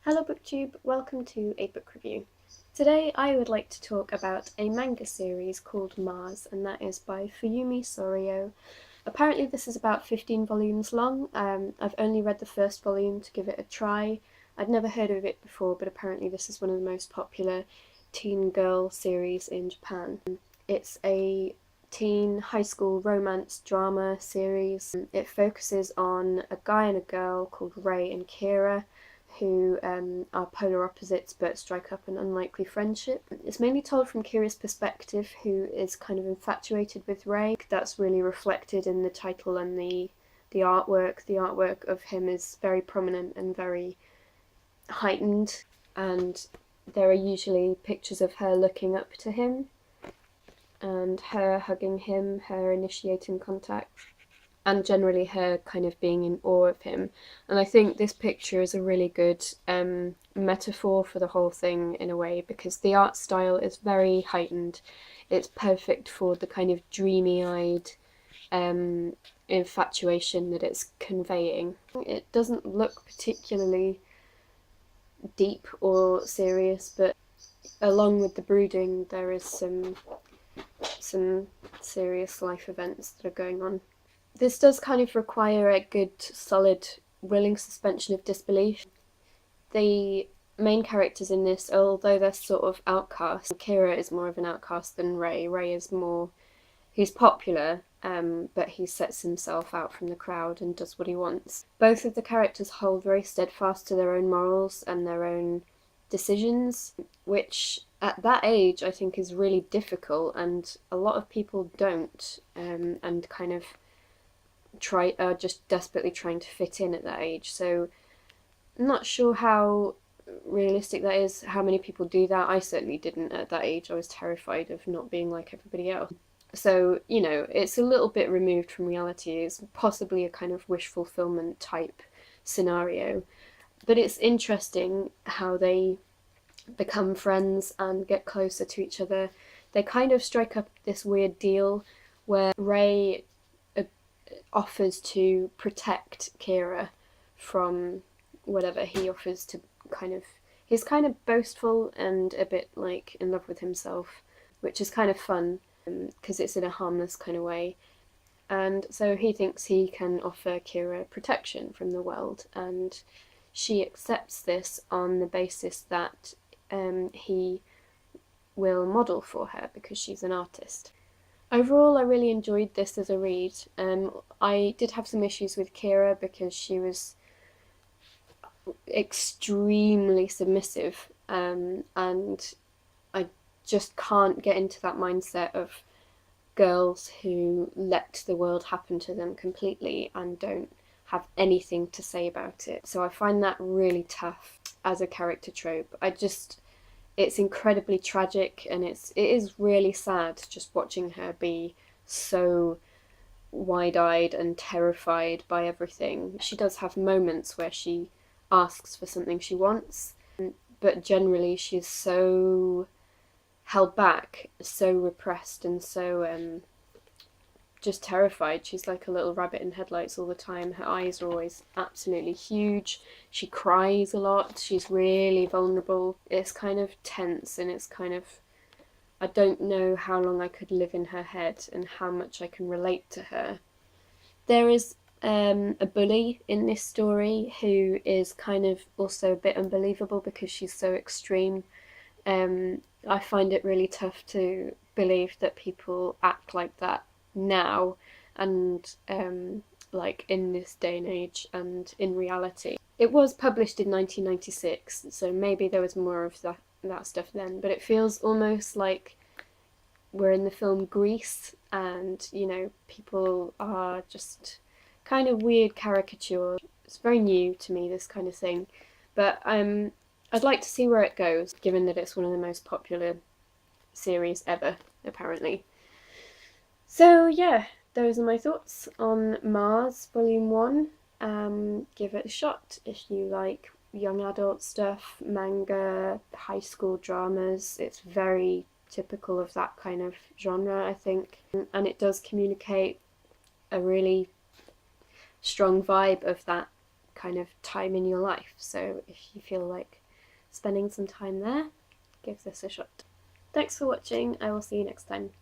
Hello BookTube, welcome to a book review. Today I would like to talk about a manga series called Mars, and that is by Fyumi Soryo. Apparently this is about 15 volumes long. I've only read the first volume to give it a try. I'd never heard of it before, but apparently this is one of the most popular teen girl series in Japan. It's a teen high school romance drama series. It focuses on a guy and a girl called Ray and Kira, who are polar opposites but strike up an unlikely friendship. It's mainly told from Kira's perspective, who is kind of infatuated with Ray. That's really reflected in the title and the artwork. The artwork of him is very prominent and very heightened, and there are usually pictures of her looking up to him and her hugging him, her initiating contact, and generally her kind of being in awe of him. And I think this picture is a really good metaphor for the whole thing in a way, because the art style is very heightened. It's perfect for the kind of dreamy-eyed infatuation that it's conveying. It doesn't look particularly deep or serious, but along with the brooding there is some serious life events that are going on. This does kind of require a good, solid, willing suspension of disbelief. The main characters in this, although they're sort of outcasts, Kira is more of an outcast than Ray. Ray is more, he's popular, but he sets himself out from the crowd and does what he wants. Both of the characters hold very steadfast to their own morals and their own decisions, which at that age I think is really difficult, and a lot of people don't, and kind of are just desperately trying to fit in at that age. So I'm not sure how realistic that is, how many people do that. I certainly didn't at that age. I was terrified of not being like everybody else. So, you know, it's a little bit removed from reality. It's possibly a kind of wish fulfillment type scenario. But it's interesting how they become friends and get closer to each other. They kind of strike up this weird deal where Ray offers to protect Kira from whatever he offers to he's kind of boastful and a bit like in love with himself, which is kind of fun because it's in a harmless kind of way. And so he thinks he can offer Kira protection from the world, and she accepts this on the basis that he will model for her because she's an artist. Overall, I really enjoyed this as a read. I did have some issues with Kira because she was extremely submissive, and I just can't get into that mindset of girls who let the world happen to them completely and don't have anything to say about it. So I find that really tough as a character trope. It's incredibly tragic, and it is really sad just watching her be so wide-eyed and terrified by everything. She does have moments where she asks for something she wants, but generally she's so held back, so repressed, and so just terrified. She's like a little rabbit in headlights all the time. Her eyes are always absolutely huge. She cries a lot. She's really vulnerable. It's kind of tense, and it's kind of, I don't know how long I could live in her head and how much I can relate to her. There is a bully in this story who is kind of also a bit unbelievable because she's so extreme. I find it really tough to believe that people act like that now, and like in this day and age and in reality. It was published in 1996, so maybe there was more of that stuff then, but it feels almost like we're in the film Grease, and you know, people are just kind of weird caricatures. It's very new to me, this kind of thing, but I'd like to see where it goes, given that it's one of the most popular series ever, apparently. So yeah, those are my thoughts on Mars Volume 1. Give it a shot if you like young adult stuff, manga, high school dramas. It's very typical of that kind of genre, I think, and it does communicate a really strong vibe of that kind of time in your life. So if you feel like spending some time there, give this a shot. Thanks for watching. I will see you next time.